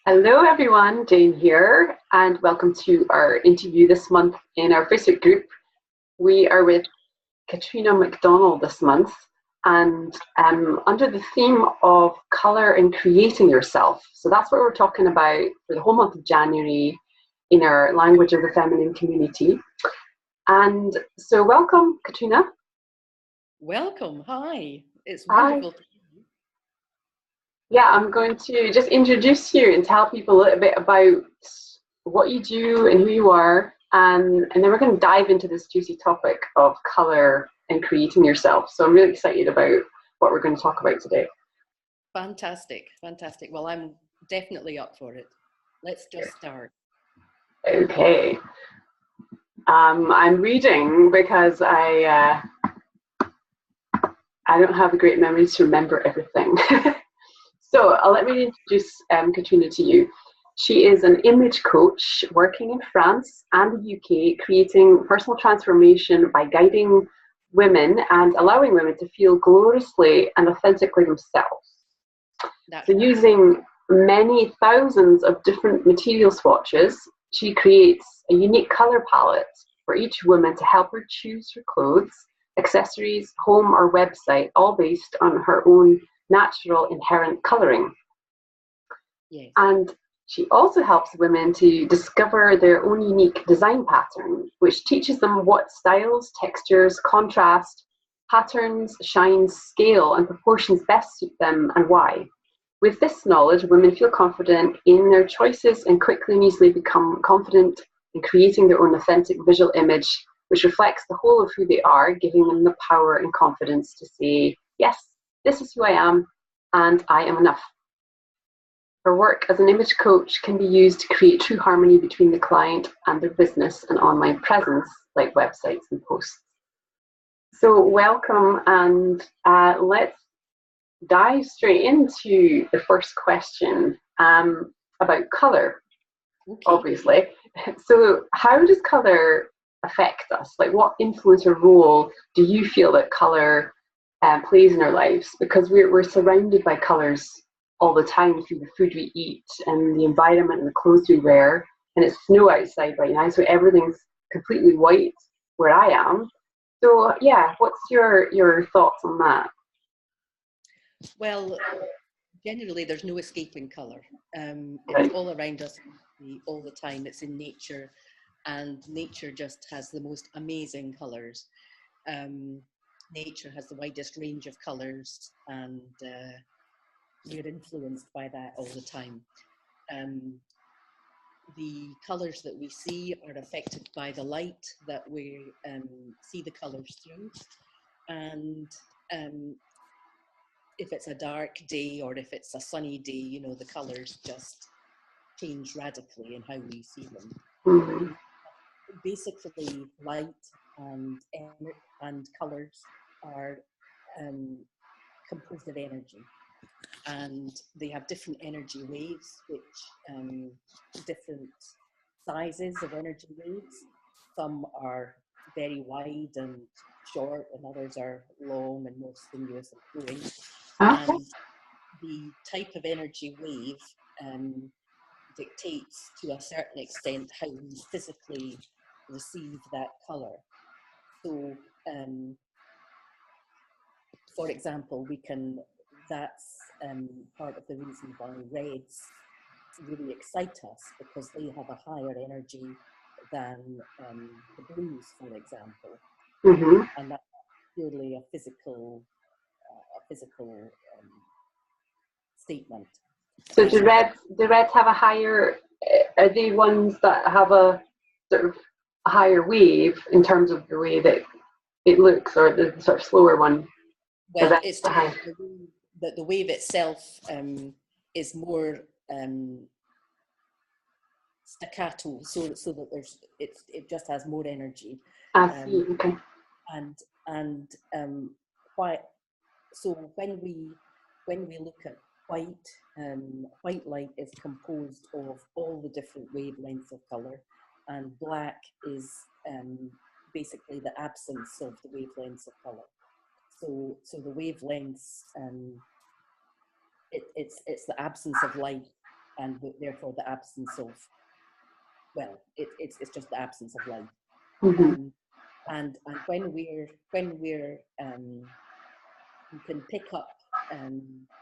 Hello everyone, Jane here, and welcome to our interview this month in our Facebook group. We are with Caitriana McDonald this month, and under the theme of colour and creating yourself. So that's what we're talking about for the whole month of January in our Language of the Feminine community. And so welcome, Caitriana. Welcome, hi, it's Hi. wonderful. Yeah, I'm going to just introduce you and tell people a little bit about what you do and who you are, and then we're going to dive into this juicy topic of colour and creating yourself. So I'm really excited about what we're going to talk about today. Fantastic, fantastic. Well, I'm definitely up for it. Let's just start. Okay. I'm reading because I don't have a great memory to remember everything. So let me introduce Caitriana to you. She is an image coach working in France and the UK, creating personal transformation by guiding women and allowing women to feel gloriously and authentically themselves. That's so right. Using many thousands of different material swatches, she creates a unique colour palette for each woman to help her choose her clothes, accessories, home or website, all based on her own natural inherent colouring. Yes. And she also helps women to discover their own unique design pattern, which teaches them what styles, textures, contrast, patterns, shines, scale, and proportions best suit them and why. With this knowledge, women feel confident in their choices and quickly and easily become confident in creating their own authentic visual image, which reflects the whole of who they are, giving them the power and confidence to say, yes, this is who I am, and I am enough. Her work as an image coach can be used to create true harmony between the client and their business and online presence, like websites and posts. So welcome, and let's dive straight into the first question about colour, Okay. obviously. So how does colour affect us? Like, what influence or role do you feel that colour plays in our lives? Because we're surrounded by colours all the time through the food we eat and the environment and the clothes we wear, and it's snow outside right now, so everything's completely white where I am. So yeah, what's your thoughts on that? Well, generally there's no escaping colour. Right. It's all around us all the time. It's in nature, and nature just has the most amazing colours. Nature has the widest range of colours, and we're influenced by that all the time. The colours that we see are affected by the light that we see the colours through, and if it's a dark day or if it's a sunny day, you know, the colours just change radically in how we see them. Mm-hmm. Basically, light and colours are composed of energy, and they have different energy waves, which different sizes of energy waves. Some are very wide and short, and others are long and more sinuous and flowing. Okay. And the type of energy wave dictates to a certain extent how we physically receive that colour. So, for example, that's part of the reason why reds really excite us, because they have a higher energy than the blues, for example. Mm-hmm. And that's purely a physical statement. So do reds have a higher? Are they ones that have a sort of a higher wave in terms of the way that it looks, or the sort of slower one? Well, it's the wave itself is more staccato, so that it just has more energy. I see. Okay. And why? So when we look at white, white light is composed of all the different wavelengths of color, and black is basically the absence of the wavelengths of color. So the wavelengths, it's the absence of light and therefore the absence of, well, it's just the absence of light. Mm-hmm. And when we're we can pick up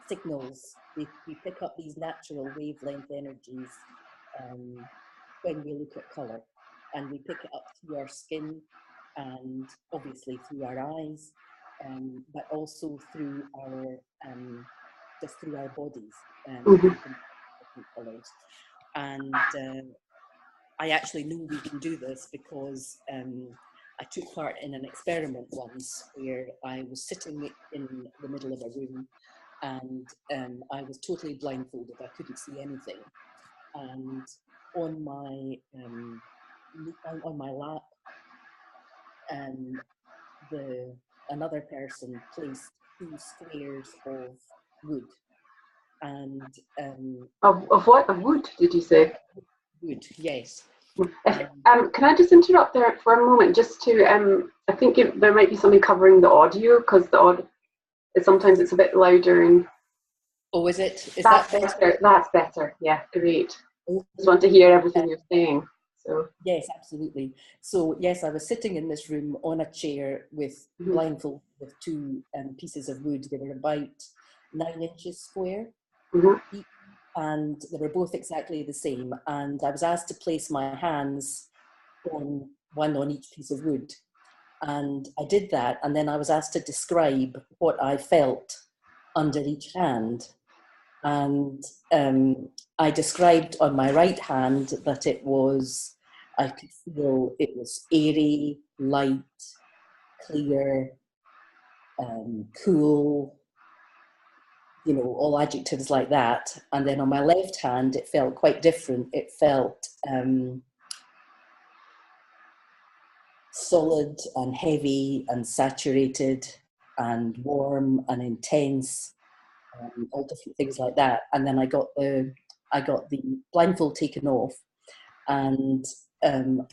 signals, we pick up these natural wavelength energies when we look at colour, and we pick it up through our skin and obviously through our eyes, but also through our just through our bodies, different colours. And I actually know we can do this because I took part in an experiment once where I was sitting in the middle of a room, and I was totally blindfolded. I couldn't see anything, and on my lap, another person placed 2 squares of wood, and Of what? Of wood, did you say? wood, yes. Can I just interrupt there for a moment, just to I think there might be something covering the audio, because sometimes it's a bit louder. And oh, is it? Is that's that better? That's better. Yeah, great. Just want to hear everything you're saying. So yes, absolutely. So yes, I was sitting in this room on a chair with blindfold with 2 pieces of wood. They were about 9 inches square, each, and they were both exactly the same. And I was asked to place my hands on one on each piece of wood, and I did that. And then I was asked to describe what I felt under each hand. And I described on my right hand that I could feel it was airy, light, clear, cool, all adjectives like that. And then on my left hand, it felt quite different. It felt solid and heavy and saturated and warm and intense. All different things like that. And then I got the blindfold taken off, and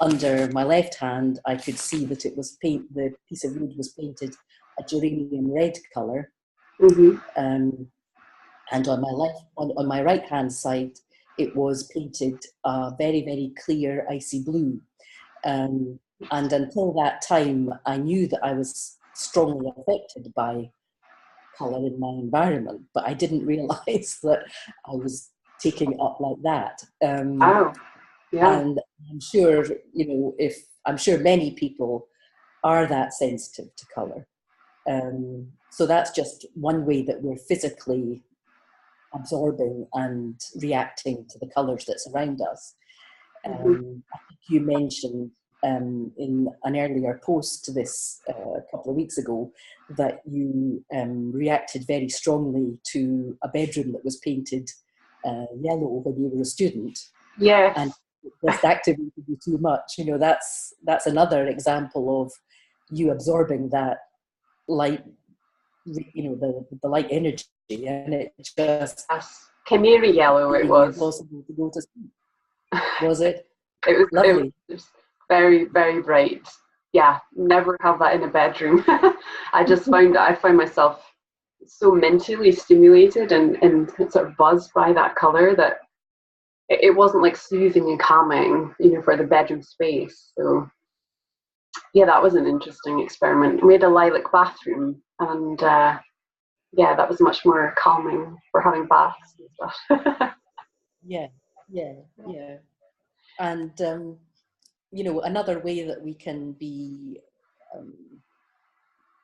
under my left hand I could see that it was the piece of wood was painted a geranium red colour, and on my right hand side it was painted a very, very clear icy blue, and until that time I knew that I was strongly affected by colour in my environment, but I didn't realise that I was taking it up like that. wow, yeah. And I'm sure, I'm sure many people are that sensitive to colour. So that's just one way that we're physically absorbing and reacting to the colours that surround us. I think you mentioned in an earlier post to this a couple of weeks ago that you reacted very strongly to a bedroom that was painted yellow when you were a student. Yes. And this activated you too much. That's another example of you absorbing that light, the light energy, and it just canary yellow it was. Impossible to go to sleep. Was it? It was lovely. It was very, very bright. Yeah, never have that in a bedroom. I found myself so mentally stimulated and sort of buzzed by that colour that it wasn't like soothing and calming, for the bedroom space. So yeah, that was an interesting experiment. We had a lilac bathroom, and that was much more calming for having baths and stuff. Yeah. And another way that we can be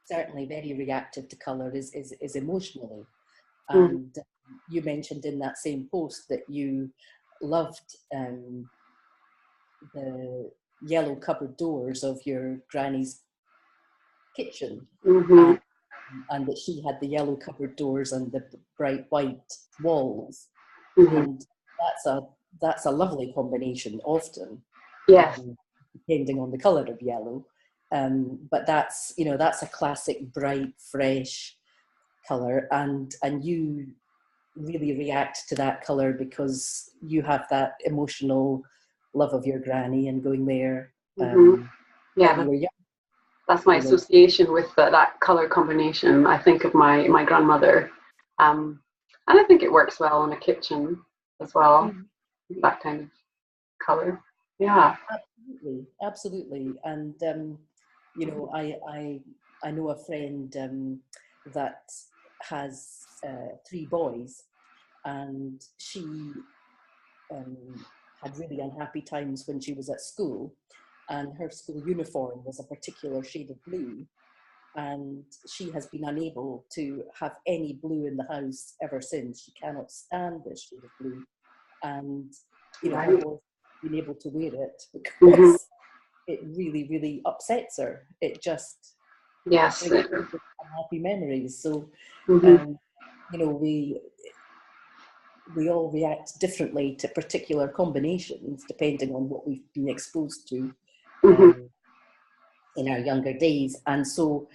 certainly very reactive to colour is emotionally. And you mentioned in that same post that you loved the yellow cupboard doors of your granny's kitchen, and that she had the yellow cupboard doors and the bright white walls, and that's a lovely combination often. Yes. Depending on the colour of yellow, but that's a classic bright, fresh colour, and you really react to that colour because you have that emotional love of your granny and going there. That's my association with that colour combination. I think of my grandmother, and I think it works well in a kitchen. as well. Mm. That kind of color. Yeah. Absolutely, absolutely. And you know, I know a friend that has 3 boys, and she had really unhappy times when she was at school, and her school uniform was a particular shade of blue, and she has been unable to have any blue in the house ever since. She cannot stand this shade of blue, and you know, her Right. boys have been able to wear it Mm-hmm. because it really, really upsets her. It just Yes. brings unhappy memories. So, Mm-hmm. you know, we all react differently to particular combinations depending on what we've been exposed to Mm-hmm. in our younger days. And so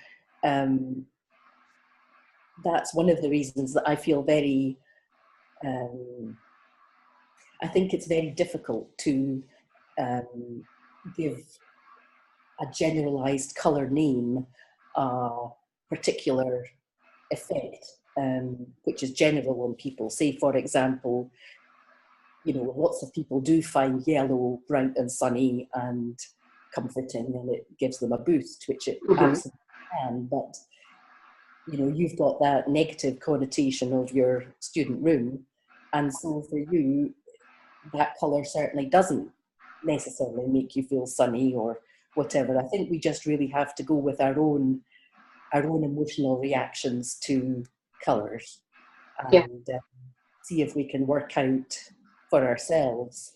that's one of the reasons that I feel very, I think it's very difficult to give a generalized colour name a particular effect, which is general on people. Say, for example, you know, lots of people do find yellow bright and sunny and comforting, and it gives them a boost, which it Mm-hmm. absolutely can. But you know, you've got that negative connotation of your student room, and so for you, that colour certainly doesn't necessarily make you feel sunny or whatever. I think we just really have to go with our own emotional reactions to colours, Yeah. and see if we can work out for ourselves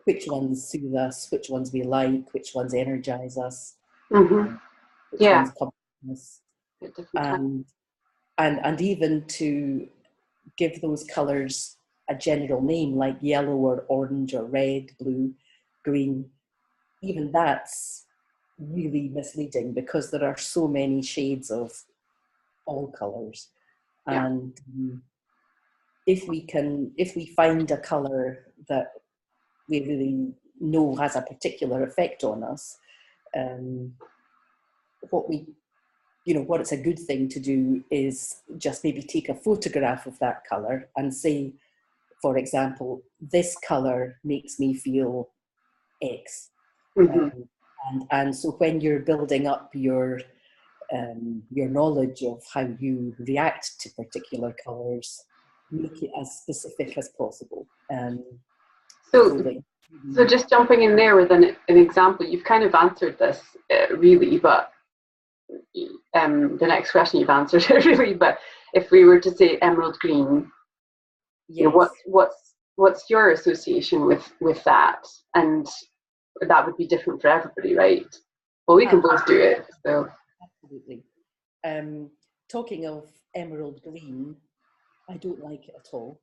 which ones soothe us, which ones we like, which ones energize us, Mm-hmm. which Yeah. ones comfort us, At different times. and even to give those colours a general name like yellow or orange or red, blue, green. Even that's really misleading because there are so many shades of all colours. Yeah. And if we find a colour that we really know has a particular effect on us, what it's a good thing to do is just maybe take a photograph of that colour and say, for example, this colour makes me feel X. Mm-hmm. And so when you're building up your knowledge of how you react to particular colours, make it as specific as possible. So, so just jumping in there with an example, you've kind of answered this really, but the next question you've answered it really. But if we were to say emerald green, yes. You know, what's your association with that? And that would be different for everybody, right? Well, we can both do it. So absolutely. Talking of emerald green, I don't like it at all.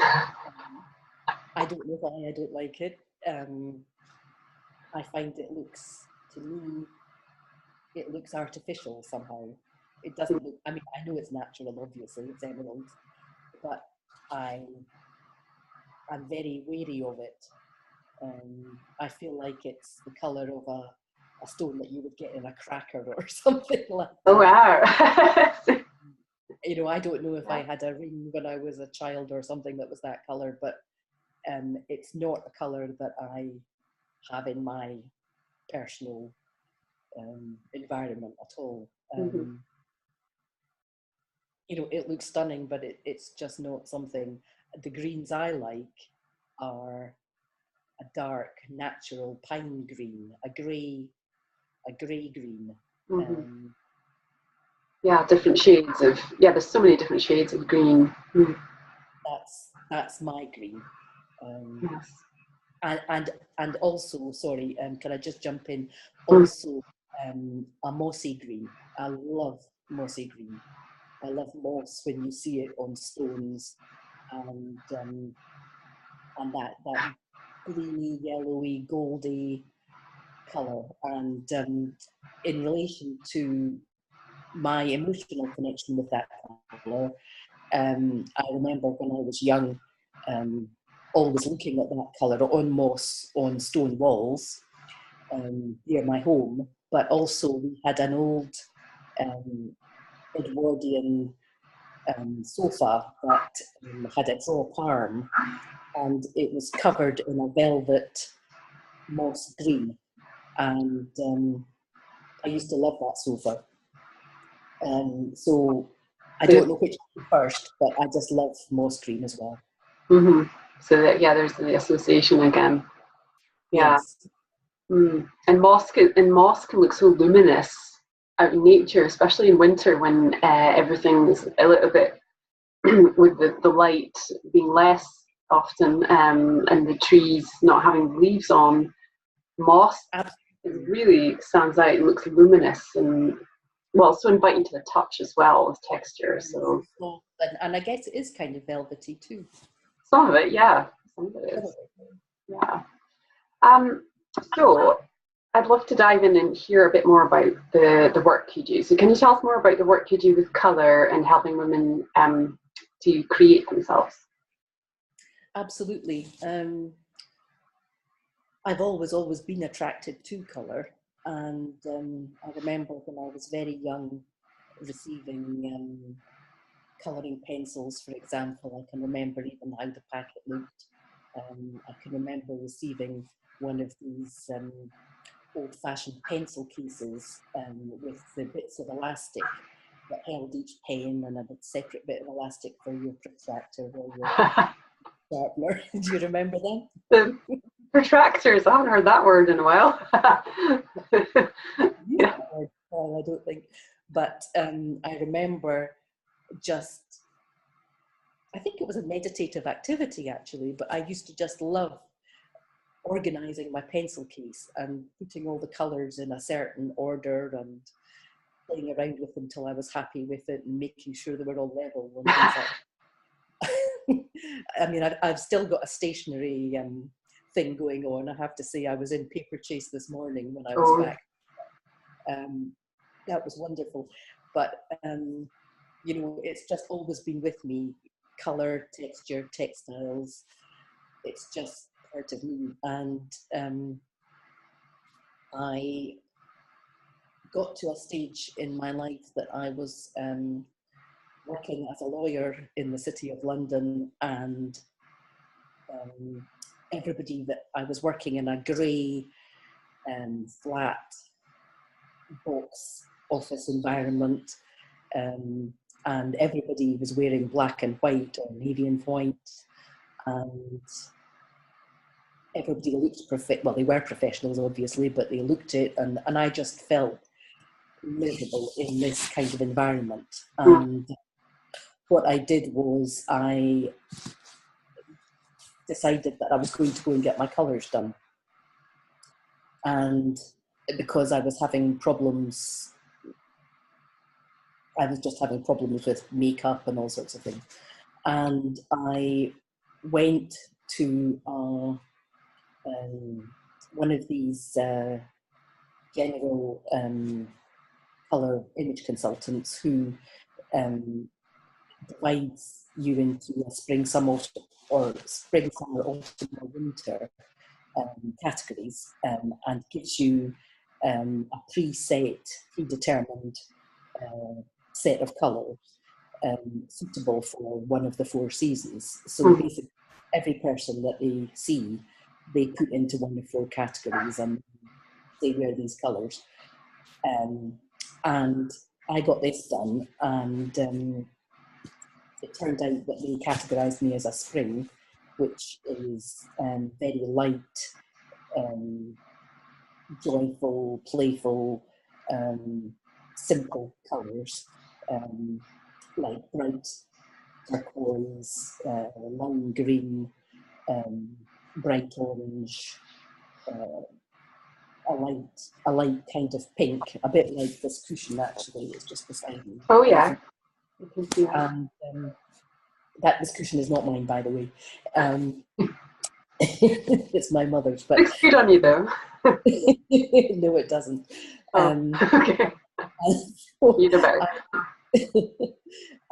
I don't know why I don't like it. I find it looks, to me, it looks artificial somehow. It doesn't look, I mean, I know it's natural, obviously, it's emerald, but I'm very wary of it. I feel like it's the colour of a stone that you would get in a cracker or something like that. Oh, wow. You know, I don't know if I had a ring when I was a child or something that was that colour, but it's not a colour that I have in my personal environment at all. Mm-hmm. You know, it looks stunning, but it's just not something. The greens I like are a dark, natural pine green, a grey green. Mm-hmm. Yeah, different shades of, there's so many different shades of green. Mm. That's my green. Yes. And also, sorry, can I just jump in? Also, a mossy green. I love mossy green. I love moss when you see it on stones, and that greeny, yellowy, goldy colour. And in relation to my emotional connection with that colour, I remember when I was young, always looking at that colour on moss on stone walls near my home. But also we had an old Edwardian sofa that had a drop arm, and it was covered in a velvet moss green. And I used to love that sofa. So I don't know which came first, but I just love moss green as well. Mm-hmm. So that, yeah, there's the association again. Yeah. Yes. And moss can look so luminous out in nature, especially in winter when everything's a little bit with the light being less often, and the trees not having leaves on. Moss really stands out and looks luminous, and well, so inviting to the touch as well as texture. So and I guess it is kind of velvety too. Some of it, yeah. Some of it is. Yeah. So I'd love to dive in and hear a bit more about the work you do. So can you tell us more about the work you do with colour and helping women to create themselves? Absolutely. I've always been attracted to colour, and I remember when I was very young receiving colouring pencils, for example. I can remember even how the packet looked. I can remember receiving one of these old-fashioned pencil cases with the bits of elastic that held each pen, and a separate bit of elastic for your protractor or your sharpener. Do you remember them? The protractors, I haven't heard that word in a while. Yeah. I don't think. But I remember I think it was a meditative activity actually, but I used to just love organising my pencil case and putting all the colours in a certain order and playing around with them till I was happy with it and making sure they were all level and things like that. I mean, I've still got a stationery thing going on. I have to say, I was in Paper Chase this morning when I was back. That was wonderful. But, it's just always been with me. Colour, texture, textiles. It's just part of me. And I got to a stage in my life that I was working as a lawyer in the City of London, and everybody that I was working in a grey flat box office environment, and everybody was wearing black and white or navy and white, and everybody looked well, they were professionals obviously, but they looked it, and I just felt miserable in this kind of environment. And what I did was I decided that I was going to go and get my colours done. And because I was having problems, I was just having problems with makeup and all sorts of things. And I went to one of these general colour image consultants who divides you into a spring, summer, autumn, or winter categories, and gives you a predetermined set of colours suitable for one of the 4 seasons. So basically, every person that they see, they put into one of 4 categories and they wear these colours. And I got this done, and it turned out that they categorised me as a spring, which is very light, joyful, playful, simple colours, like bright turquoise, lime green, bright orange, a light kind of pink, a bit like this cushion actually is just beside me. Oh yeah. You can see that. And this cushion is not mine, by the way. It's my mother's. But looks good on you though. No, it doesn't. Okay. You know better.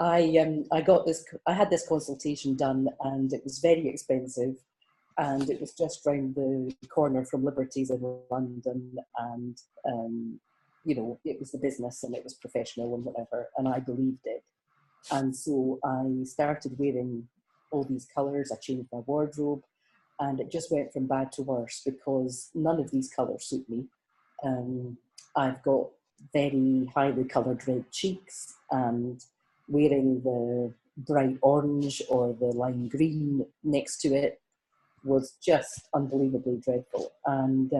I got this. I had this consultation done, and it was very expensive, and it was just round the corner from Liberties in London, and it was the business and it was professional and whatever, and I believed it. And so I started wearing all these colours. I changed my wardrobe, and it just went from bad to worse because none of these colours suit me. I've got very highly coloured red cheeks, and wearing the bright orange or the lime green next to it was just unbelievably dreadful. And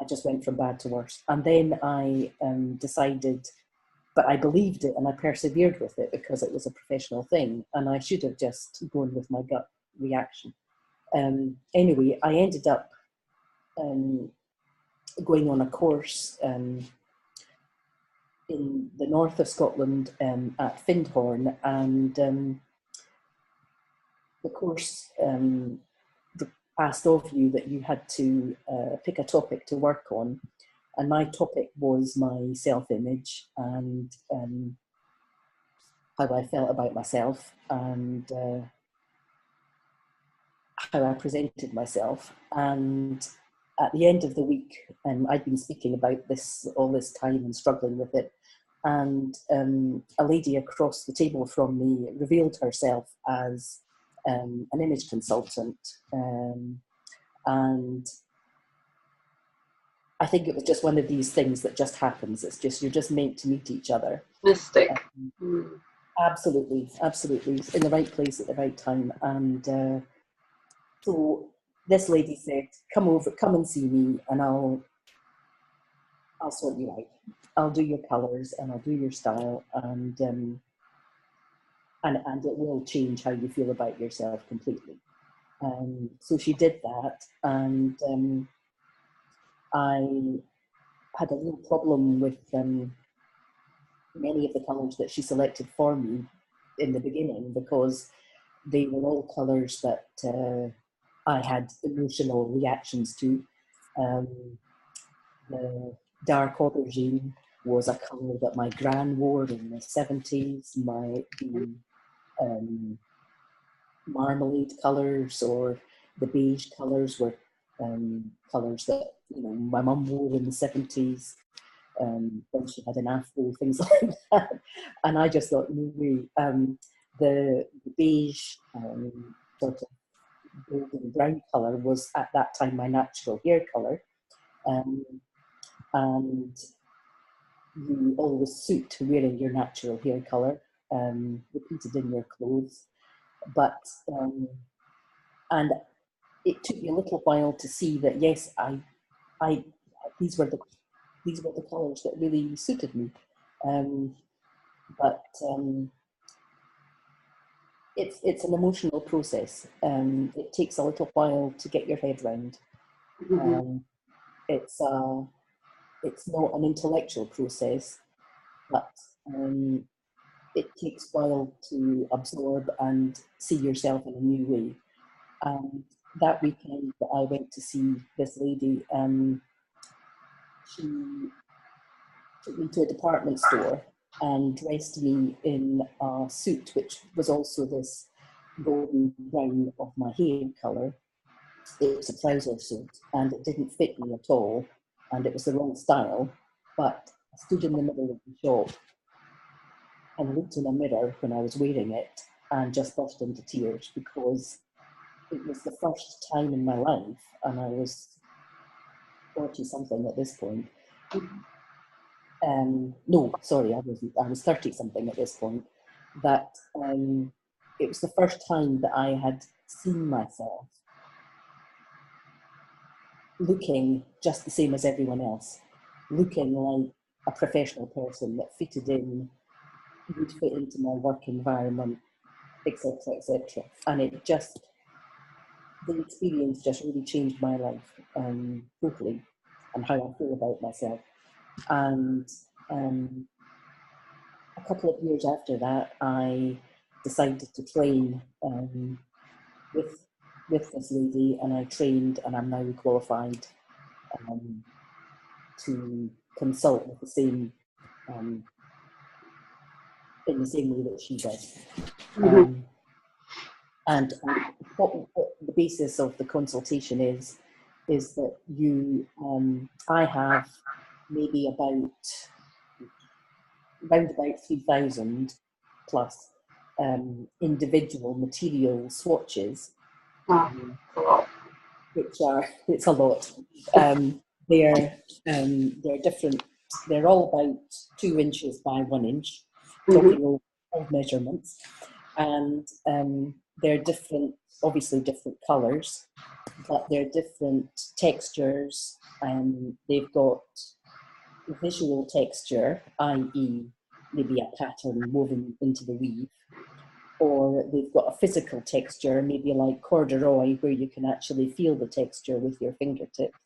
I just went from bad to worse. And then I decided, but I believed it and I persevered with it because it was a professional thing, and I should have just gone with my gut reaction. Anyway, I ended up going on a course in the north of Scotland at Findhorn, and the course asked of you that you had to pick a topic to work on, and my topic was my self-image and how I felt about myself and how I presented myself. And at the end of the week, I'd been speaking about this all this time and struggling with it, and a lady across the table from me revealed herself as an image consultant, and I think it was just one of these things that just happens. It's just, you're just meant to meet each other. Mystic. Absolutely, absolutely, in the right place at the right time. And so this lady said, come over, come and see me, and I'll sort you out. I'll do your colours and I'll do your style, and it will change how you feel about yourself completely. So she did that, and I had a real problem with many of the colours that she selected for me in the beginning, because they were all colours that I had emotional reactions to. The dark aubergine was a colour that my gran wore in the 70s. The marmalade colours or the beige colours were colours that, you know, my mum wore in the 70s. When she had an afro, things like that. And I just thought, no way. The beige sort of golden brown colour was at that time my natural hair colour. And you always suit wearing your natural hair colour, repeated in your clothes. But, and it took me a little while to see that, yes, these were the colours that really suited me. But it's an emotional process. It takes a little while to get your head round. It's not an intellectual process, but it takes a while to absorb and see yourself in a new way. And that weekend that I went to see this lady, she took me to a department store and dressed me in a suit, which was also this golden brown of my hair colour. It was a trouser suit, and it didn't fit me at all, and it was the wrong style. But I stood in the middle of the shop and looked in a mirror when I was wearing it and just burst into tears, because it was the first time in my life, and I was 40-something at this point. No, sorry, I was 30-something at this point, that it was the first time that I had seen myself looking just the same as everyone else, looking like a professional person that fitted in, would fit into my work environment, etc., etc. And the experience just really changed my life totally, and how I feel about myself. And a couple of years after that, I decided to train with this lady, and I trained, and I'm now qualified to consult with the same in the same way that she does. And what the basis of the consultation is that I have maybe around about 3,000 plus individual material swatches, which are, it's a lot. They're different. They're all about 2 inches by 1 inch, talking all measurements, and they're different, obviously different colours, but they're different textures, and they've got visual texture, i.e. maybe a pattern woven into the weave, or they've got a physical texture, maybe like corduroy, where you can actually feel the texture with your fingertips.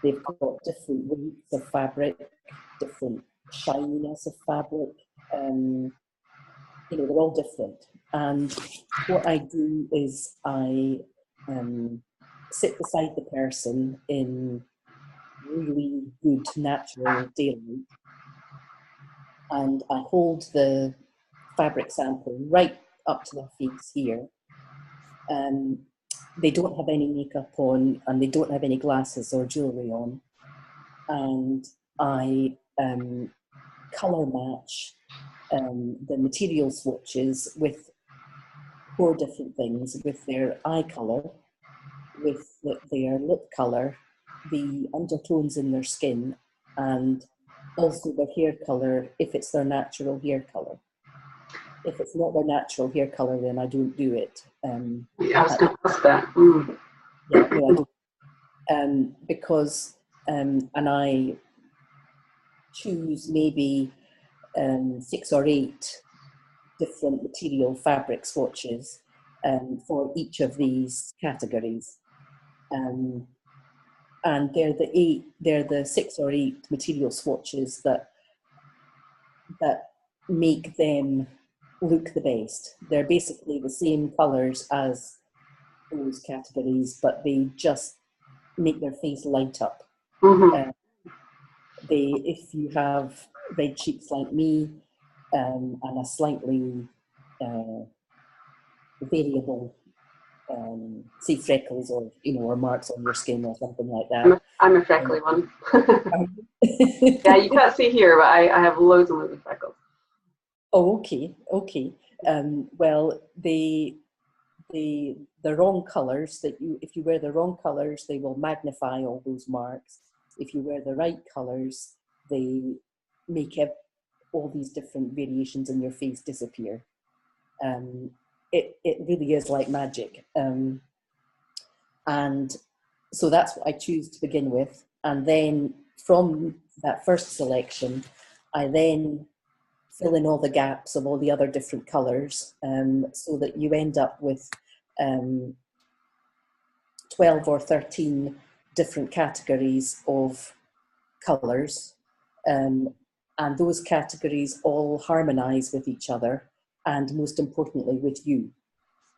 They've got different weights of fabric, different shininess of fabric. You know, they're all different. And what I do is I sit beside the person in really good natural daylight, and I hold the fabric sample right up to their face here. They don't have any makeup on, and they don't have any glasses or jewellery on, and I colour match the material swatches with 4 different things, with their eye colour, with their lip colour, the undertones in their skin, and also their hair colour, if it's their natural hair colour. If it's not their natural hair colour, then I don't do it. I was going to ask that. Yeah, no, I don't. Because, and I choose maybe 6 or 8 different material fabric swatches for each of these categories. And they're the 6 or 8 material swatches that make them look the best. They're basically the same colours as those categories, but they just make their face light up. If you have red cheeks like me, and a slightly variable, say freckles, or or marks on your skin or something like that. I'm a freckly one. Yeah, you can't see here, but I have loads and loads of freckles. Oh, okay. Well, the wrong colours if you wear the wrong colours, they will magnify all those marks. If you wear the right colours, they make all these different variations in your face disappear. It really is like magic. And so that's what I choose to begin with. And then from that first selection, I then fill in all the gaps of all the other different colours, so that you end up with 12 or 13 different categories of colours. And those categories all harmonise with each other, and most importantly with you.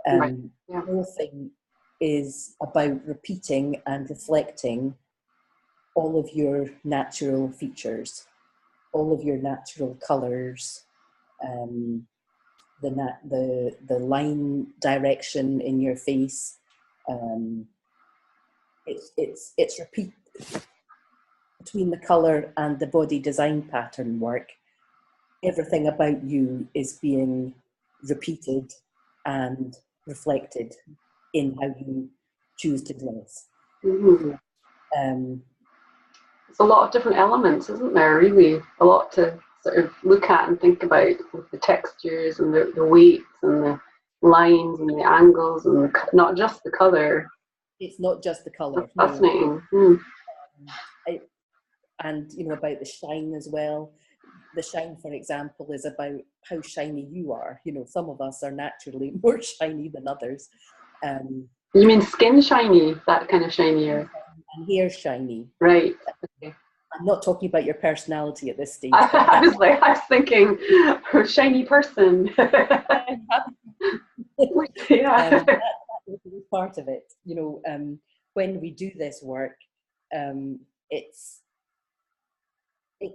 Right. Yeah. The whole thing is about repeating and reflecting all of your natural features, all of your natural colours, the line direction in your face. It's repeat between the colour and the body design pattern work. Everything about you is being repeated and reflected in how you choose to dress. It's a lot of different elements, isn't there? Really, a lot to sort of look at and think about, with the textures and the weights and the lines and the angles, and not just the colour. It's not just the colour. That's fascinating. And about the shine as well. The shine, for example, is about how shiny you are. Some of us are naturally more shiny than others. You mean skin shiny, that kind of shinier? And hair shiny. Right. Okay. I'm not talking about your personality at this stage. I was thinking, shiny person. Yeah. That is part of it. When we do this work, it's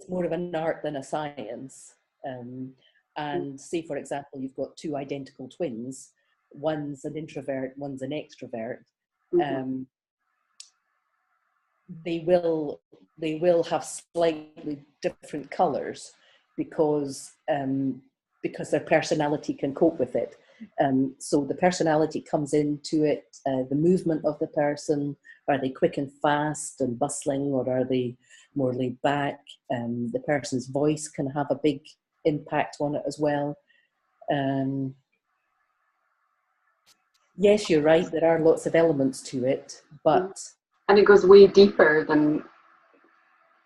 more of an art than a science. And say, for example, you've got 2 identical twins. One's an introvert, one's an extrovert. They will have slightly different colours, because because their personality can cope with it. So the personality comes into it, the movement of the person. Are they quick and fast and bustling, or are they more laid back? The person's voice can have a big impact on it as well. Yes, you're right, there are lots of elements to it, but... And it goes way deeper than,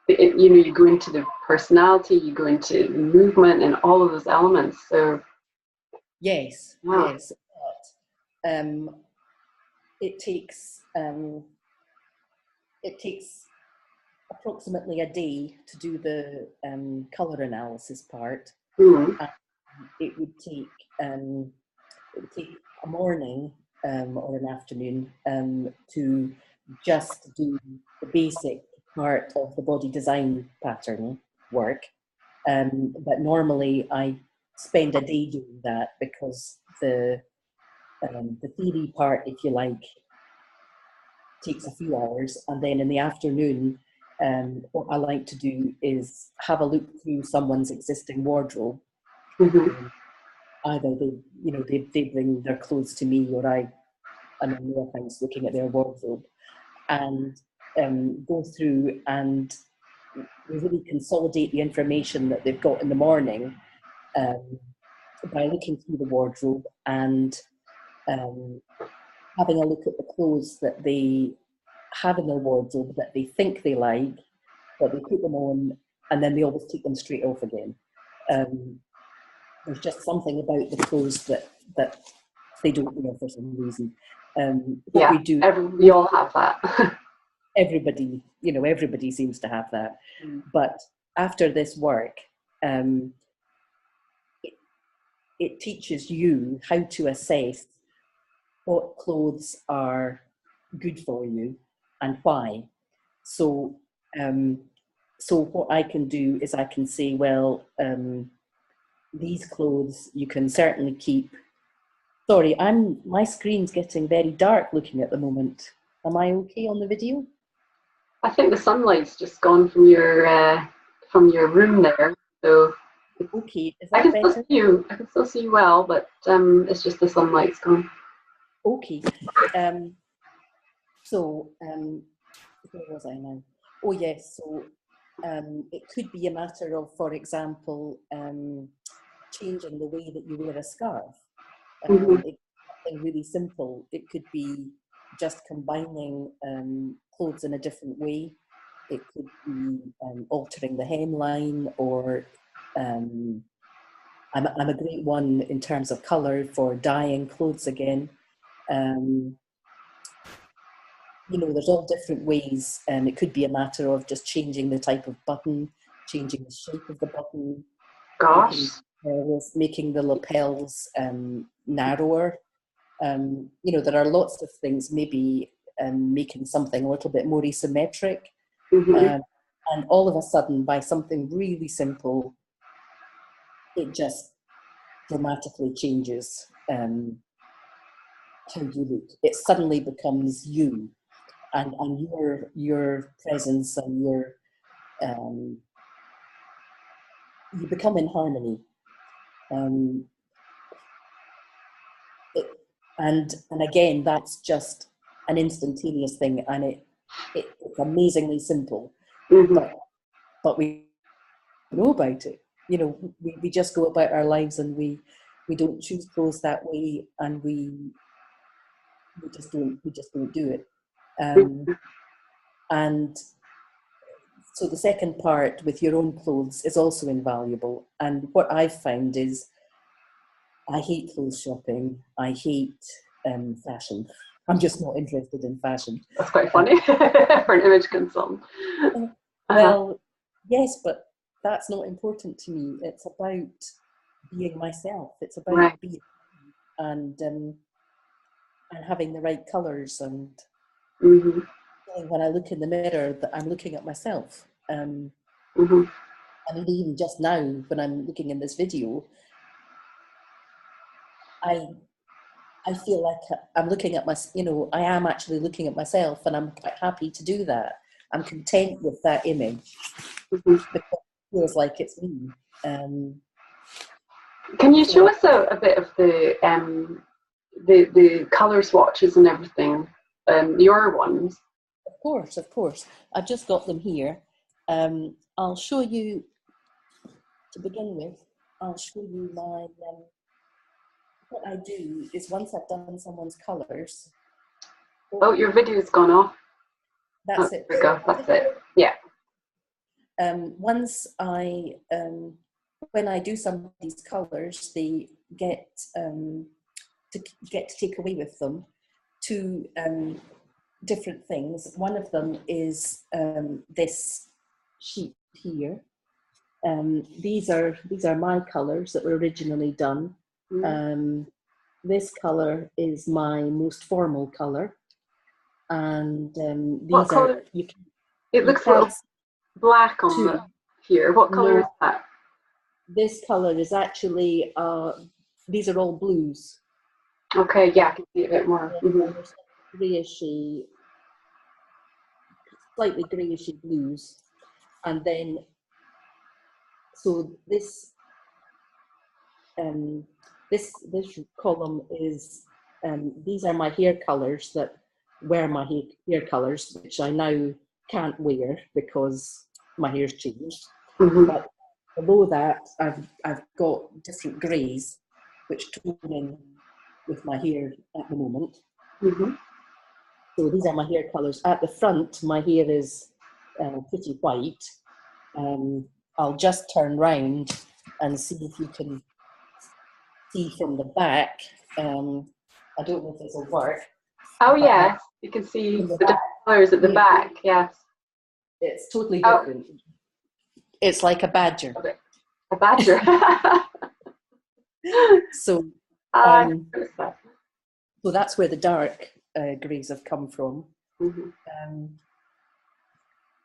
you know, you go into the personality, you go into the movement and all of those elements. So yes, wow. Yes, but it takes approximately a day to do the colour analysis part. It would take a morning or an afternoon to just do the basic part of the body design pattern work. But normally I spend a day doing that, because the theory part, if you like, takes a few hours, and then in the afternoon, what I like to do is have a look through someone's existing wardrobe. Either they bring their clothes to me, or I'm on their house looking at their wardrobe, and go through and really consolidate the information that they've got in the morning by looking through the wardrobe and having a look at the clothes that they have in their wardrobe that they think they like, that they put them on, and then they always take them straight off again. There's just something about the clothes that they don't wear for some reason. Yeah, we all have that. Everybody seems to have that. But after this work, it teaches you how to assess what clothes are good for you and why. So what I can do is I can say, well, these clothes you can certainly keep. Sorry, my screen's getting very dark looking at the moment. Am I okay on the video? I think the sunlight's just gone from your room there. So okay, is that better? I can still see you well, but it's just the sunlight's gone. Okay. So where was I now? Oh yes. So it could be a matter of, for example, changing the way that you wear a scarf. It could be something really simple. It could be just combining clothes in a different way. It could be altering the hemline, or I'm a great one in terms of colour for dyeing clothes again. There's all different ways, and it could be a matter of just changing the type of button, changing the shape of the button. Gosh. Making the lapels narrower. There are lots of things, maybe making something a little bit more asymmetric. And all of a sudden, by something really simple, it just dramatically changes how you look. It suddenly becomes you, and your presence, and you become in harmony. And again, that's just an instantaneous thing, and it's amazingly simple. But we know about it. We just go about our lives, and we don't choose clothes that way, and we just don't do it. And so the second part with your own clothes is also invaluable. And what I've found is, I hate clothes shopping. I hate fashion. I'm just not interested in fashion. That's quite funny for an image consultant. Well, yes, but that's not important to me. It's about being myself. It's about being, and having the right colours, and when I look in the mirror that I'm looking at myself. And even just now, when I'm looking in this video, I feel like I'm looking at I am actually looking at myself, and I'm quite happy to do that. I'm content with that image because it feels like it's me. Can you show So, us a bit of the colour swatches and everything? Your ones. of course. I've just got them here. I'll show you, to begin with, I'll show you my, what I do is once I've done someone's colours. Oh, your video's gone off. That's it. There we go, that's it. Yeah. Once when I do somebody's colours, they get to take away with them two different things. One of them is this sheet here. These are my colours that were originally done. This colour is my most formal colour, and these are it looks a little black on here. What colour is that? This colour is actually these are all blues. Okay, yeah, I can see a bit more. Greyishy, slightly greyishy blues, and then so this this column is these are my hair colours that were my hair colours, which I now can't wear because my hair's changed. But below that, I've got different greys, which tone in with my hair at the moment. So these are my hair colours. At the front, my hair is pretty white. I'll just turn round and see if you can see from the back. I don't know if this will work. Oh yeah, you can see the different colours at the back. Yes, it's totally different. It's like a badger. A badger. So that's where the dark greys have come from.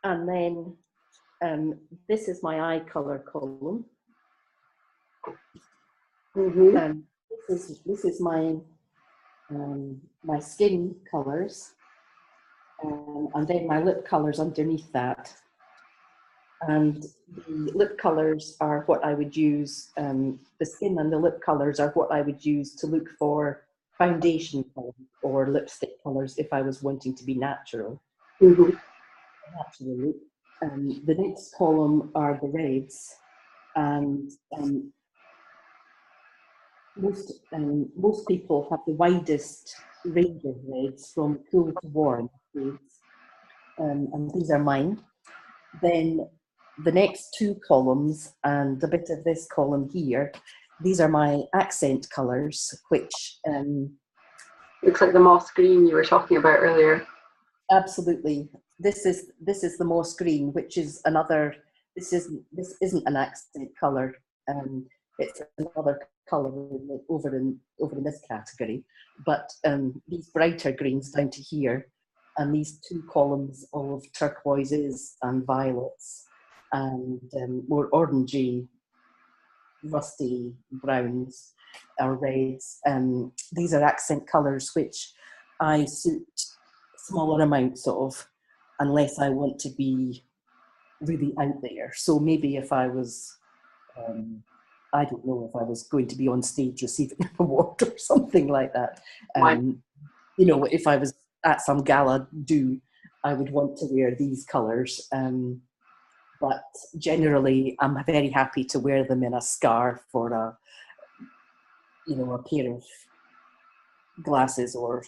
And then this is my eye colour column. This is my my skin colours, and then my lip colours underneath that. And the lip colours are what I would use, the skin and the lip colours are what I would use to look for foundation colour or lipstick colours if I was wanting to be natural. Natural look. The next column are the reds, and most people have the widest range of reds from cool to warm shades, and these are mine. Then the next two columns and a bit of this column here, these are my accent colours, which looks like the moss green you were talking about earlier. Absolutely. This is the moss green, which is another. This isn't an accent colour. It's another colour over in this category. But these brighter greens down to here, and these two columns of turquoises and violets, and more orangey, rusty browns or reds. These are accent colours which I suit smaller amounts of, unless I want to be really out there. So maybe if I was, I don't know, if I was going to be on stage receiving an award or something like that, you know, if I was at some gala do, I would want to wear these colours. But generally, I'm very happy to wear them in a scarf or a pair of glasses or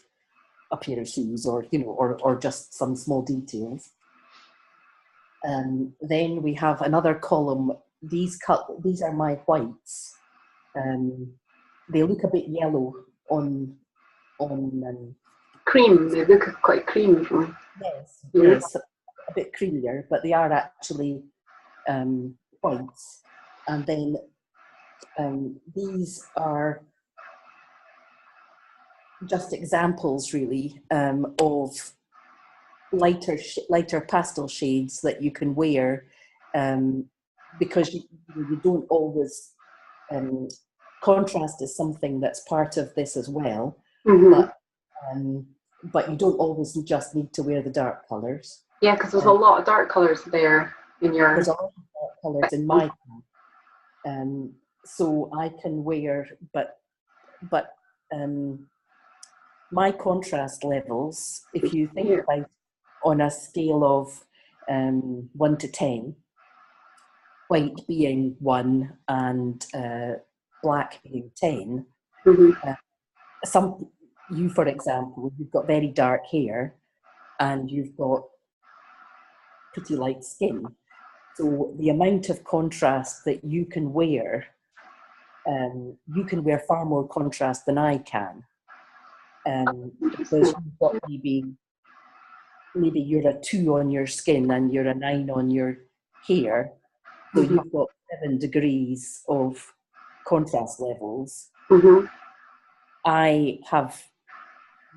a pair of shoes, or or just some small details. Then we have another column. These are my whites. They look a bit yellow on cream. They look quite creamy. Yes, a bit creamier, but they are actually whites. And then these are just examples, really, of lighter pastel shades that you can wear, because you don't always. Contrast is something that's part of this as well, but you don't always just need to wear the dark colours. Yeah, because there's a lot of dark colours there in your. There's a lot of dark colours in my. so I can wear, but my contrast levels, if you think about on a scale of 1 to 10, white being 1 and black being 10, you, for example, you've got very dark hair and you've got pretty light skin. So the amount of contrast that you can wear far more contrast than I can. Because you've got maybe you're a 2 on your skin and you're a 9 on your hair. So you've got 7 degrees of contrast levels. I have,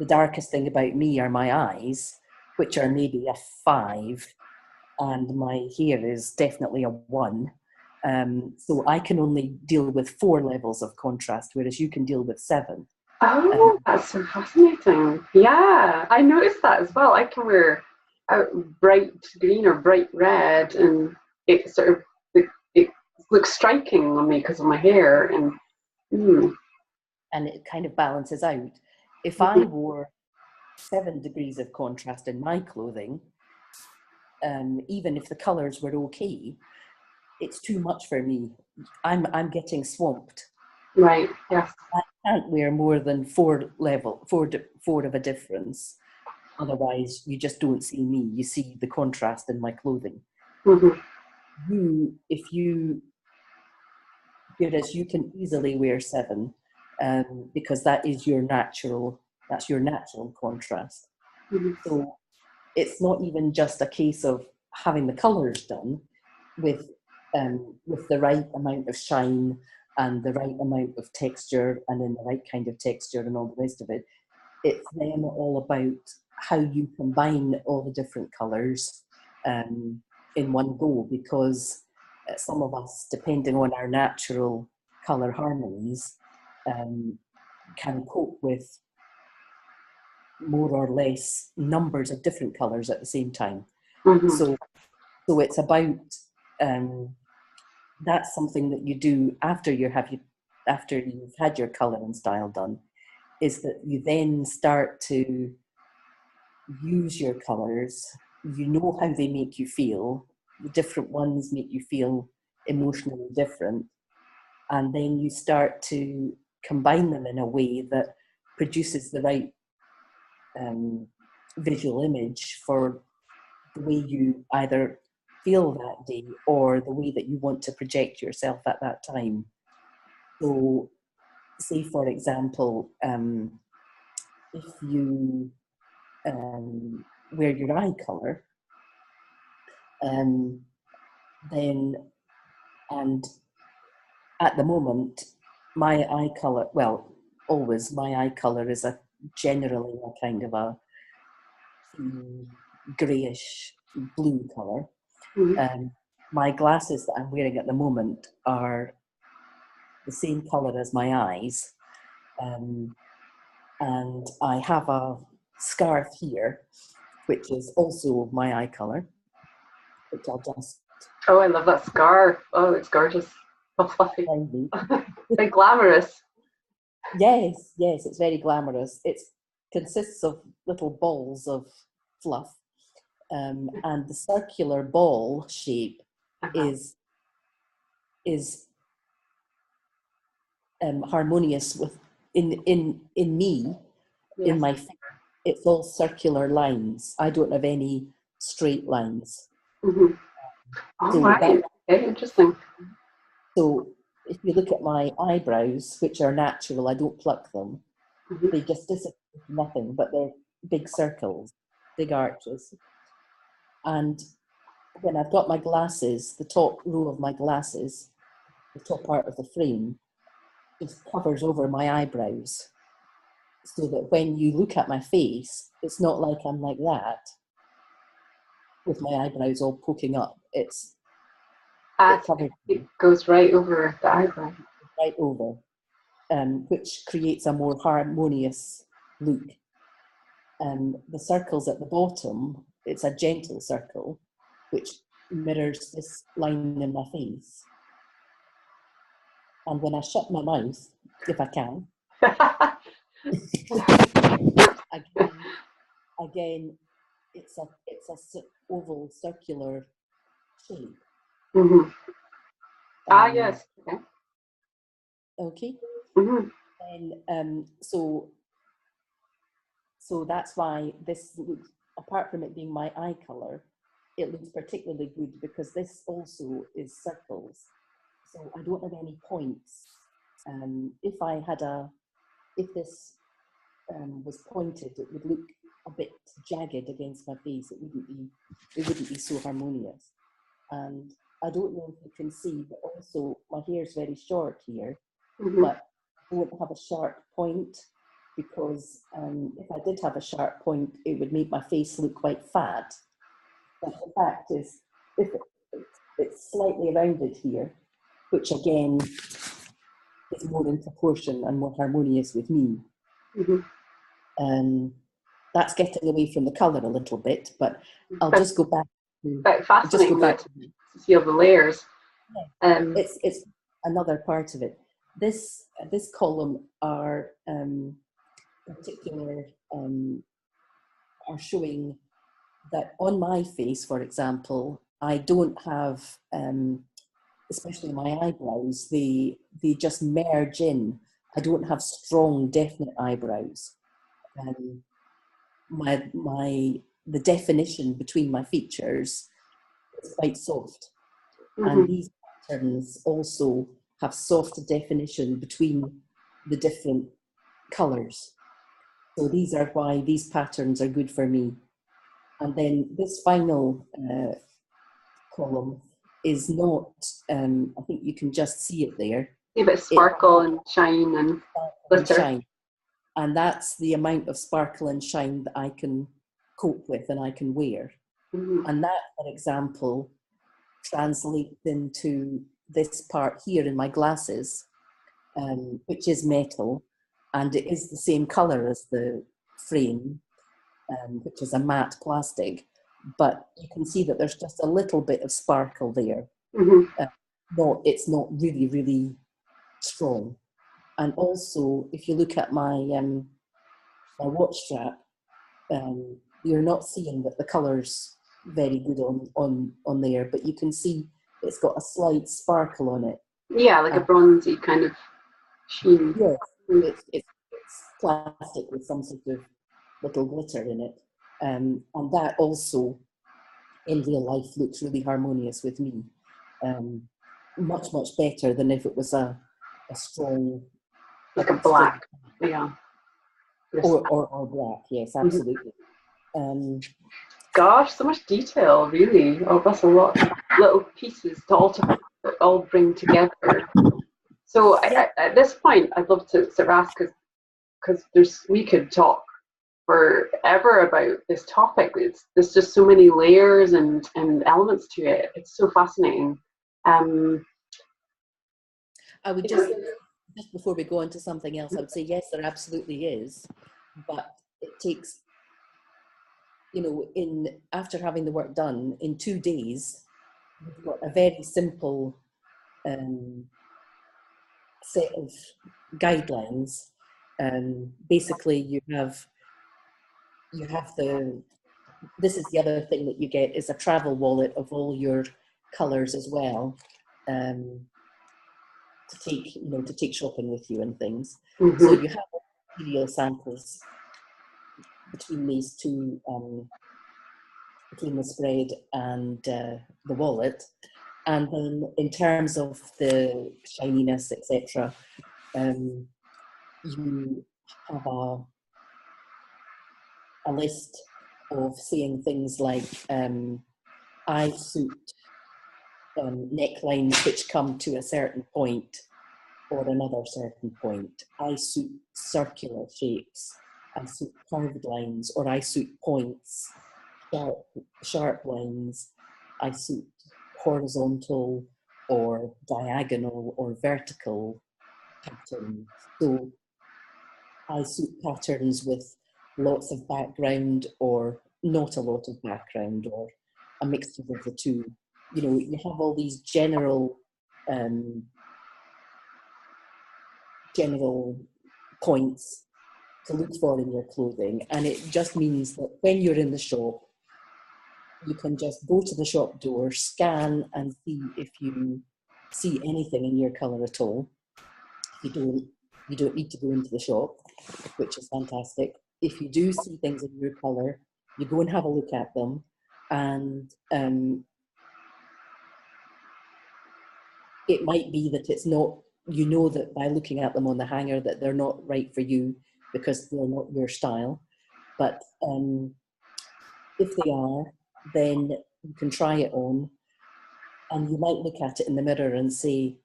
the darkest thing about me are my eyes, which are maybe a 5, and my hair is definitely a 1. So I can only deal with 4 levels of contrast, whereas you can deal with 7. Oh, that's so fascinating. Yeah, I noticed that as well. I can wear a bright green or bright red, and it sort of it looks striking on me because of my hair. And it kind of balances out. If I wore 7 degrees of contrast in my clothing, even if the colours were okay, it's too much for me. I'm getting swamped. Right. Yes. I can't wear more than 4 of a difference. Otherwise, you just don't see me. You see the contrast in my clothing. Whereas you can easily wear 7, because that is your natural. That's your natural contrast. So it's not even just a case of having the colours done with the right amount of shine and the right amount of texture and in the right kind of texture and all the rest of it. It's then all about how you combine all the different colours in one go, because some of us, depending on our natural colour harmonies, can cope with more or less numbers of different colours at the same time. So it's about that's something that you do after you've had your colour and style done, is that you then start to use your colours. You know how they make you feel. The different ones make you feel emotionally different, and then you start to combine them in a way that produces the right visual image for the way you either feel that day or the way that you want to project yourself at that time. So, say for example, if you wear your eye colour, then, and at the moment, my eye colour, well, always my eye colour is generally a kind of a greyish blue colour. My glasses that I'm wearing at the moment are the same colour as my eyes, and I have a scarf here which is also my eye colour, which I'll just... Oh, I love that scarf. Oh, it's gorgeous. So fluffy. Very glamorous. Yes, it's very glamorous. It consists of little balls of fluff, and the circular ball shape is harmonious with in me. Yes. In my face, it's all circular lines. I don't have any straight lines. Oh, right. Okay, interesting. So if you look at my eyebrows, which are natural, I don't pluck them. They just disappear with nothing, but they're big circles, big arches. And when I've got my glasses, the top row of my glasses, the top part of the frame, just covers over my eyebrows, so that when you look at my face, it's not like I'm like that, with my eyebrows all poking up. It goes right over the eyebrow. Right over, which creates a more harmonious look. The circles at the bottom, it's a gentle circle, which mirrors this line in my face. And when I shut my mouth, if I can, again, it's a oval circular shape. Mm-hmm. Yes. Okay. Okay. Mm-hmm. And so that's why this looks, apart from it being my eye color, it looks particularly good because this also is circles. So I don't have any points. If this was pointed, it would look a bit jagged against my face. It wouldn't be so harmonious. And I don't know if you can see, but also my hair is very short here, Mm-hmm. but I don't have a sharp point because if I did have a sharp point, it would make my face look quite fat. But the fact is, if it's slightly rounded here, which again is more in proportion and more harmonious with me. Mm-hmm. That's getting away from the colour a little bit, but I'll just go back. Fascinating to see all the layers. Yeah. It's another part of it. This column are particular are showing that on my face, for example, I don't have, especially my eyebrows, they just merge in. I don't have strong, definite eyebrows. The definition between my features is quite soft. Mm-hmm. And these patterns also have soft definition between the different colours. So these are why these patterns are good for me. And then this final column is not, I think you can just see it there. A bit sparkle and shine and glitter. And that's the amount of sparkle and shine that I can cope with and I can wear. Mm-hmm. And that, for example, translates into this part here in my glasses, which is metal, and it is the same colour as the frame, which is a matte plastic, but you can see that there's just a little bit of sparkle there. Mm-hmm. It's not really, really strong. And also, if you look at my watch strap, you're not seeing that the colour's very good on there, but you can see it's got a slight sparkle on it. Yeah, like a bronzy kind of sheen. Yes, it's plastic with some sort of little glitter in it. And that also, in real life, looks really harmonious with me. Much, much better than if it was a strong... Like a black, yeah. Or black, yes, absolutely. Mm-hmm. Gosh, so much detail, really. Oh, that's a lot of little pieces to all bring together. So yeah. At this point, I'd love to sort of ask, because we could talk forever about this topic. There's just so many layers and elements to it. It's so fascinating. I would just before we go on to something else, I would say yes, there absolutely is, but it takes, after having the work done in 2 days, we've got a very simple set of guidelines. Basically, you have this is the other thing that you get is a travel wallet of all your colours as well, to take shopping with you and things. Mm-hmm. So you have material samples between these two, between the spread and the wallet. And then in terms of the shininess, etc., you have a list of saying things like eye suit necklines which come to a certain point or another certain point. I suit circular shapes. I suit curved lines, or I suit points, sharp lines. I suit horizontal or diagonal or vertical patterns. So I suit patterns with lots of background or not a lot of background, or a mixture of the two. You have all these general general points to look for in your clothing. And it just means that when you're in the shop, you can just go to the shop door, scan, and see if you see anything in your colour at all. You don't need to go into the shop, which is fantastic. If you do see things in your colour, you go and have a look at them, and it might be that it's not, you know that by looking at them on the hanger that they're not right for you because they're not your style. But if they are, then you can try it on, and you might look at it in the mirror and say,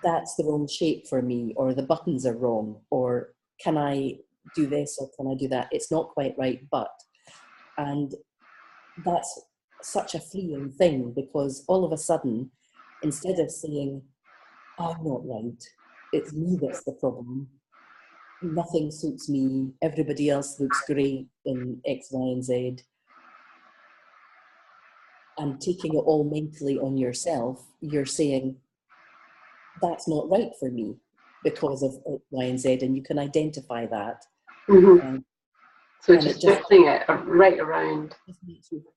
that's the wrong shape for me, or the buttons are wrong, or can I do this, or can I do that? It's not quite right, but. And that's such a freeing thing, because all of a sudden, instead of saying, I'm not right, it's me that's the problem, nothing suits me, everybody else looks great in X, Y, and Z, and taking it all mentally on yourself, you're saying, that's not right for me because of X, Y, and Z, and you can identify that. Mm-hmm. So just shifting it right around.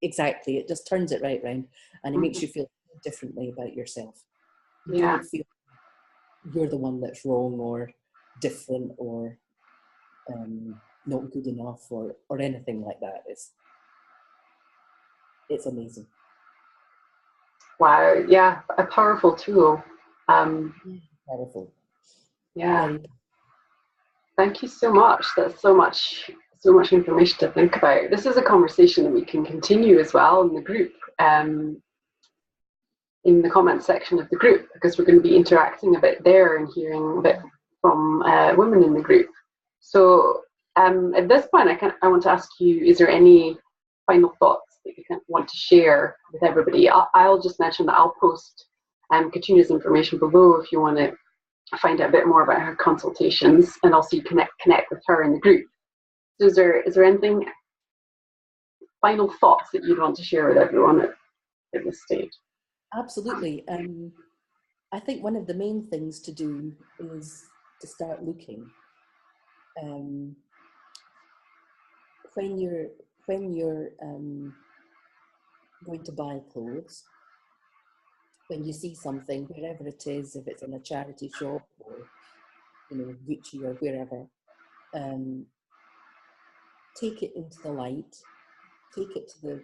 Exactly, it just turns it right around, and it makes you feel differently about yourself. You don't feel you're the one that's wrong or different or not good enough or anything like that. It's amazing. Wow, yeah, a powerful tool. Powerful. Yeah. Very. Thank you so much. That's so much information to think about. This is a conversation that we can continue as well in the group, in the comments section of the group, because we're going to be interacting a bit there and hearing a bit from women in the group. So at this point, I want to ask you, is there any final thoughts that you want to share with everybody? I'll just mention that I'll post Caitriana's information below if you want to find out a bit more about her consultations, and also you connect with her in the group. So is there anything, final thoughts that you'd want to share with everyone at this stage? Absolutely. I think one of the main things to do is to start looking. When you're going to buy clothes, when you see something, wherever it is, if it's in a charity shop or Gucci or wherever, take it into the light, take it to the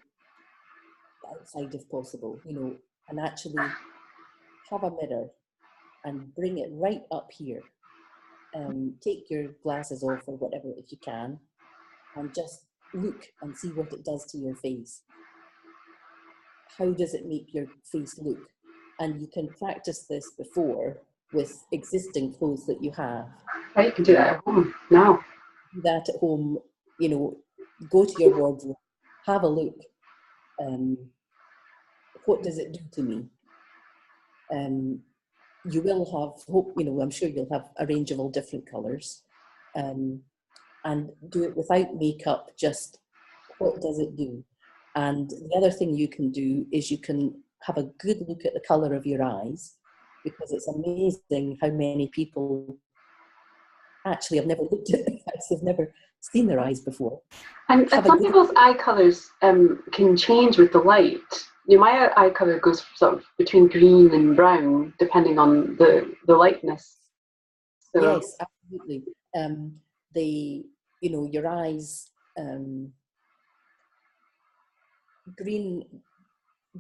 outside if possible, and actually have a mirror and bring it right up here. Take your glasses off or whatever if you can, and just look and see what it does to your face. How does it make your face look? And you can practice this before with existing clothes that you have. Right, you can do that at home now. Do that at home, go to your wardrobe, have a look. What does it do to me? You will have, I'm sure you'll have a range of all different colours. And do it without makeup, just what does it do? And the other thing you can do is you can have a good look at the colour of your eyes, because it's amazing how many people actually have never looked at their eyes, they've never seen their eyes before. And some people's eye colours can change with the light. My eye colour goes sort of between green and brown, depending on the lightness. So. Yes, absolutely. Your eyes,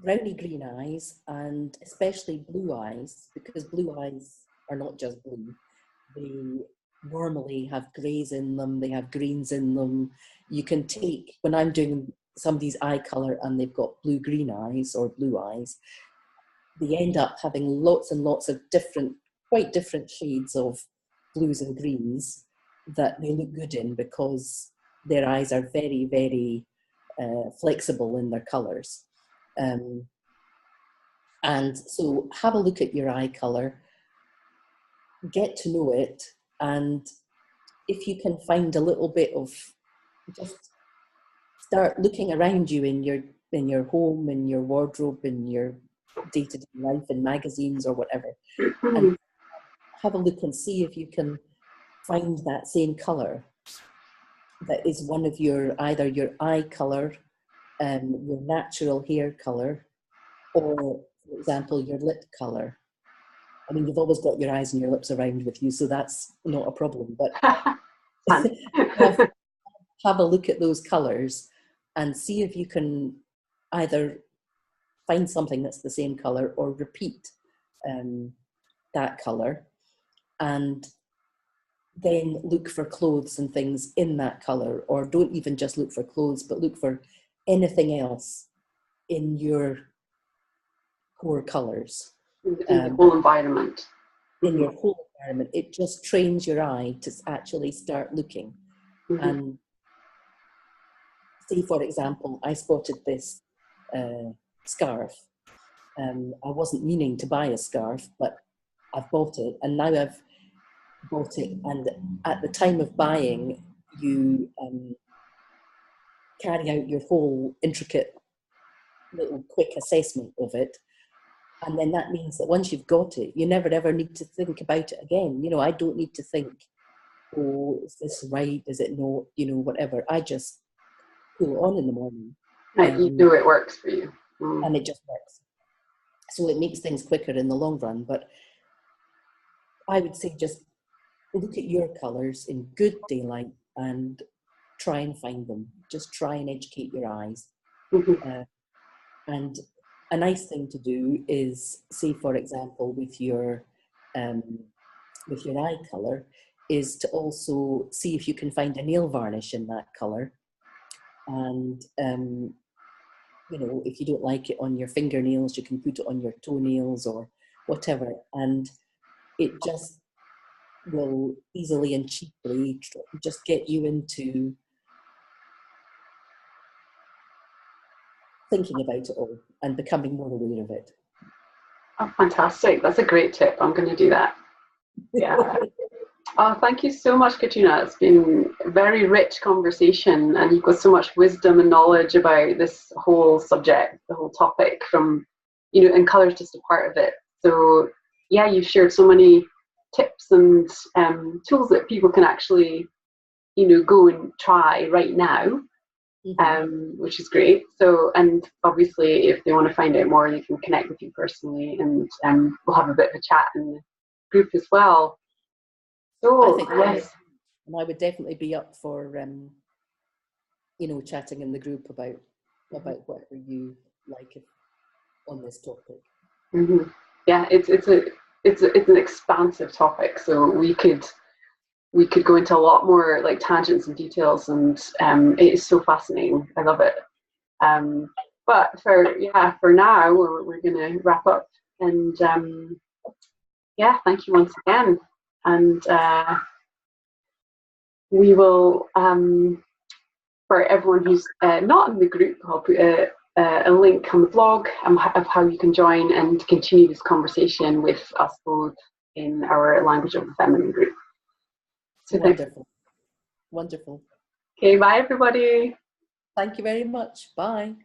browny green eyes, and especially blue eyes, because blue eyes are not just blue. They normally have greys in them, they have greens in them. You can take, when I'm doing somebody's eye colour and they've got blue-green eyes or blue eyes, they end up having lots and lots of quite different shades of blues and greens that they look good in, because their eyes are very, very flexible in their colours. And so have a look at your eye colour, get to know it, and if you can find a little bit of, just start looking around you in your home, in your wardrobe, in your day-to-day life, in magazines or whatever, and have a look and see if you can find that same colour that is one of your, either your eye colour, your natural hair colour, or, for example, your lip colour. I mean, you've always got your eyes and your lips around with you, so that's not a problem. But have a look at those colours and see if you can either find something that's the same colour or repeat that colour, and then look for clothes and things in that colour, or don't even just look for clothes, but look for anything else in your core colours. In the whole environment. In your whole environment. It just trains your eye to actually start looking. And say, for example, I spotted this scarf. I wasn't meaning to buy a scarf, but I've bought it, and now I've bought it, and at the time of buying, you carry out your whole intricate little quick assessment of it, and then that means that once you've got it, you never ever need to think about it again. You know, I don't need to think, oh, is this right, is it not, you know, whatever. I just pull it on in the morning. You know it works for you. And it just works. So it makes things quicker in the long run. But I would say just look at your colours in good daylight and try and find them. Just try and educate your eyes. And a nice thing to do is, say, for example, with your eye colour, is to also see if you can find a nail varnish in that colour. And, you know, if you don't like it on your fingernails, you can put it on your toenails or whatever. And it just will easily and cheaply just get you into thinking about it all and becoming more aware of it. Oh, fantastic. That's a great tip. I'm going to do that. Yeah. Oh, thank you so much, Caitriana. It's been a very rich conversation, and you've got so much wisdom and knowledge about this whole subject, the whole topic, from, you know, and colour's just a part of it. So yeah, you've shared so many tips and tools that people can actually, you know, go and try right now, which is great. So, and obviously if they want to find out more, they can connect with you personally, and we'll have a bit of a chat in the group as well. So I think yes, and I would definitely be up for you know, chatting in the group about whatever you like on this topic. Yeah, it's an expansive topic, so we could go into a lot more like tangents and details, and it is so fascinating. I love it. But for now, we're going to wrap up, and yeah, thank you once again. And we will, for everyone who's not in the group, I'll put a link on the blog of how you can join and continue this conversation with us both in our Language of the Feminine group. So wonderful. Wonderful. Okay, bye everybody. Thank you very much. Bye.